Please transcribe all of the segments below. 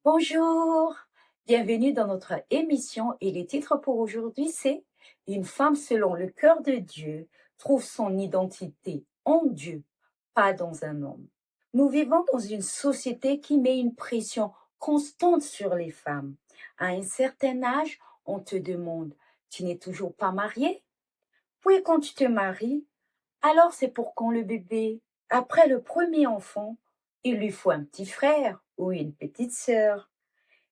Bonjour, bienvenue dans notre émission et le titre pour aujourd'hui c'est Une femme selon le cœur de Dieu trouve son identité en Dieu, pas dans un homme. Nous vivons dans une société qui met une pression constante sur les femmes. À un certain âge, on te demande, tu n'es toujours pas mariée? Puis quand tu te maries, alors c'est pour quand le bébé? Après le premier enfant, il lui faut un petit frère ou une petite sœur.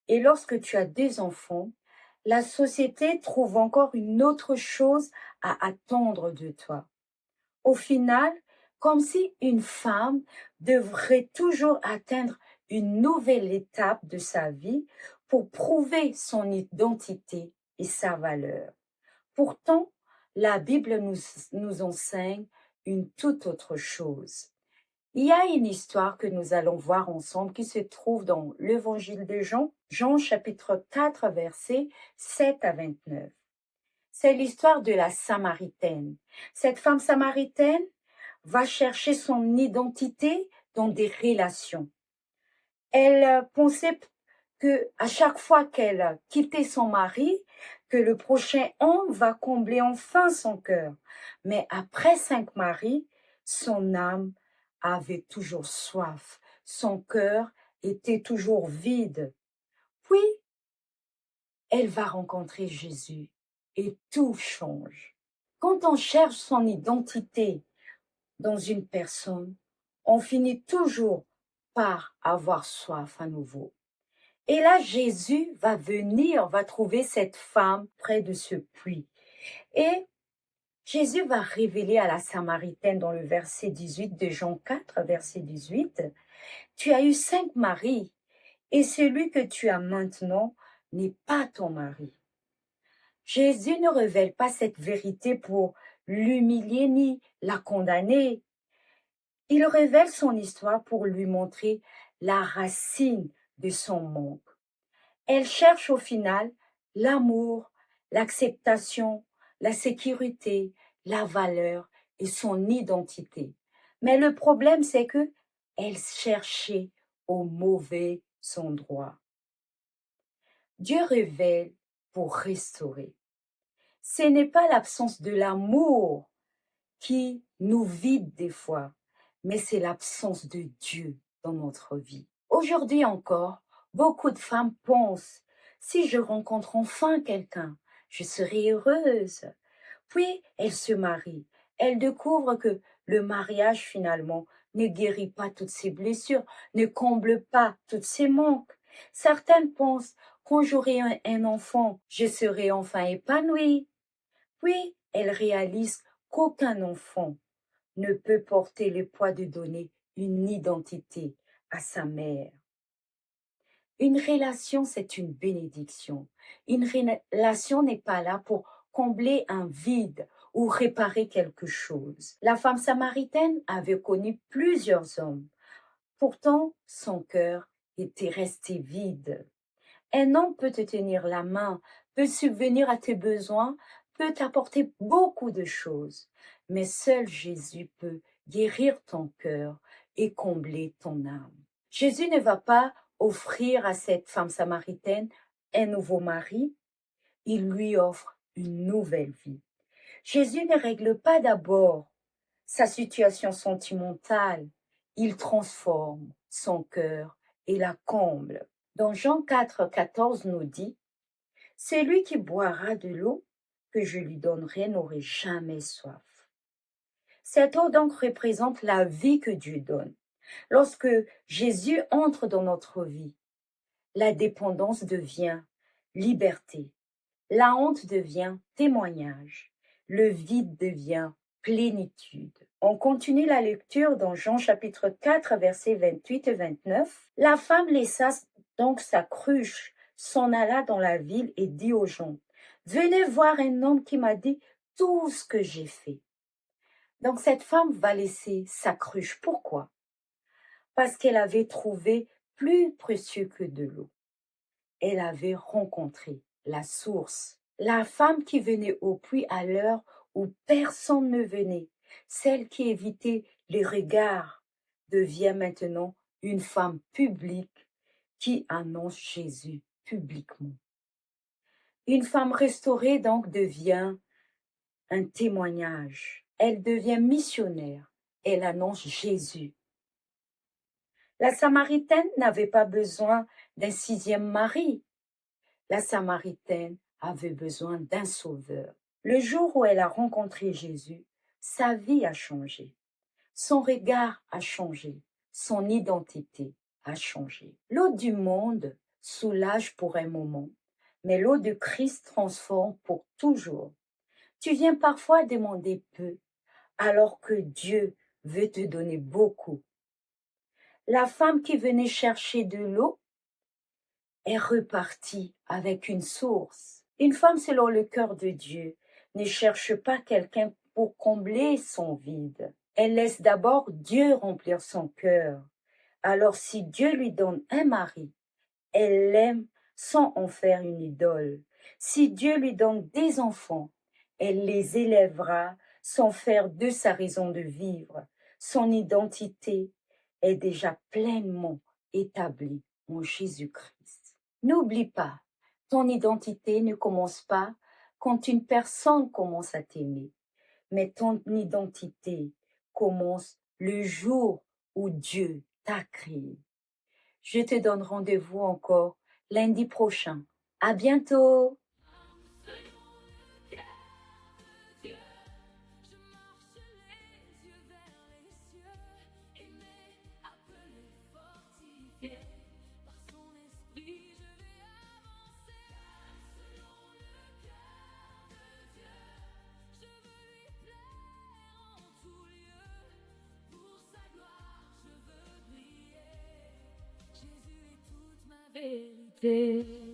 Et lorsque tu as des enfants, la société trouve encore une autre chose à attendre de toi. Au final, comme si une femme devrait toujours atteindre une nouvelle étape de sa vie pour prouver son identité et sa valeur. Pourtant, la Bible nous enseigne une toute autre chose. Il y a une histoire que nous allons voir ensemble qui se trouve dans l'évangile de Jean, Jean chapitre 4, versets 7 à 29. C'est l'histoire de la Samaritaine. Cette femme samaritaine va chercher son identité dans des relations. Elle pensait que à chaque fois qu'elle quittait son mari, que le prochain homme va combler enfin son cœur. Mais après 5 maris, son âme avait toujours soif. Son cœur était toujours vide. Puis, elle va rencontrer Jésus et tout change. Quand on cherche son identité dans une personne, on finit toujours par avoir soif à nouveau. Et là, Jésus va venir, va trouver cette femme près de ce puits. Et Jésus va révéler à la Samaritaine dans le verset 18 de Jean 4, verset 18, tu as eu 5 maris, et celui que tu as maintenant n'est pas ton mari. Jésus ne révèle pas cette vérité pour l'humilier ni la condamner. Il révèle son histoire pour lui montrer la racine de son manque. Elle cherche au final l'amour, l'acceptation, la sécurité, la valeur et son identité. Mais le problème, c'est que elle cherchait au mauvais endroit. Dieu révèle pour restaurer. Ce n'est pas l'absence de l'amour qui nous vide des fois, mais c'est l'absence de Dieu dans notre vie. Aujourd'hui encore, beaucoup de femmes pensent, si je rencontre enfin quelqu'un, je serai heureuse. Puis elles se marient. Elles découvrent que le mariage finalement ne guérit pas toutes ces blessures, ne comble pas tous ces manques. Certaines pensent, quand j'aurai un enfant, je serai enfin épanouie. Puis elles réalisent qu'aucun enfant ne peut porter le poids de donner une identité à sa mère. Une relation, c'est une bénédiction. Une relation n'est pas là pour combler un vide ou réparer quelque chose. La femme samaritaine avait connu plusieurs hommes. Pourtant, son cœur était resté vide. Un homme peut te tenir la main, peut subvenir à tes besoins, peut t'apporter beaucoup de choses. Mais seul Jésus peut guérir ton cœur et combler ton âme. Jésus ne va pas offrir à cette femme samaritaine un nouveau mari, il lui offre une nouvelle vie. Jésus ne règle pas d'abord sa situation sentimentale, il transforme son cœur et la comble. Dans Jean 4, 14 nous dit, celui qui boira de l'eau que je lui donnerai n'aurait jamais soif. Cette eau donc représente la vie que Dieu donne. Lorsque Jésus entre dans notre vie, la dépendance devient liberté, la honte devient témoignage, le vide devient plénitude. On continue la lecture dans Jean chapitre 4, versets 28 et 29. La femme laissa donc sa cruche, s'en alla dans la ville et dit aux gens, venez voir un homme qui m'a dit tout ce que j'ai fait. Donc cette femme va laisser sa cruche. Pourquoi? Parce qu'elle avait trouvé plus précieux que de l'eau. Elle avait rencontré la source. La femme qui venait au puits à l'heure où personne ne venait, celle qui évitait les regards, devient maintenant une femme publique qui annonce Jésus publiquement. Une femme restaurée donc devient un témoignage. Elle devient missionnaire. Elle annonce Jésus. La Samaritaine n'avait pas besoin d'un sixième mari. La Samaritaine avait besoin d'un sauveur. Le jour où elle a rencontré Jésus, sa vie a changé. Son regard a changé. Son identité a changé. L'eau du monde soulage pour un moment, mais l'eau de Christ transforme pour toujours. Tu viens parfois demander peu, alors que Dieu veut te donner beaucoup. La femme qui venait chercher de l'eau est repartie avec une source. Une femme selon le cœur de Dieu ne cherche pas quelqu'un pour combler son vide. Elle laisse d'abord Dieu remplir son cœur. Alors si Dieu lui donne un mari, elle l'aime sans en faire une idole. Si Dieu lui donne des enfants, elle les élèvera sans faire d'eux sa raison de vivre. Son identité est déjà pleinement établie en Jésus-Christ. N'oublie pas, ton identité ne commence pas quand une personne commence à t'aimer, mais ton identité commence le jour où Dieu t'a créé. Je te donne rendez-vous encore lundi prochain. À bientôt! Vérité.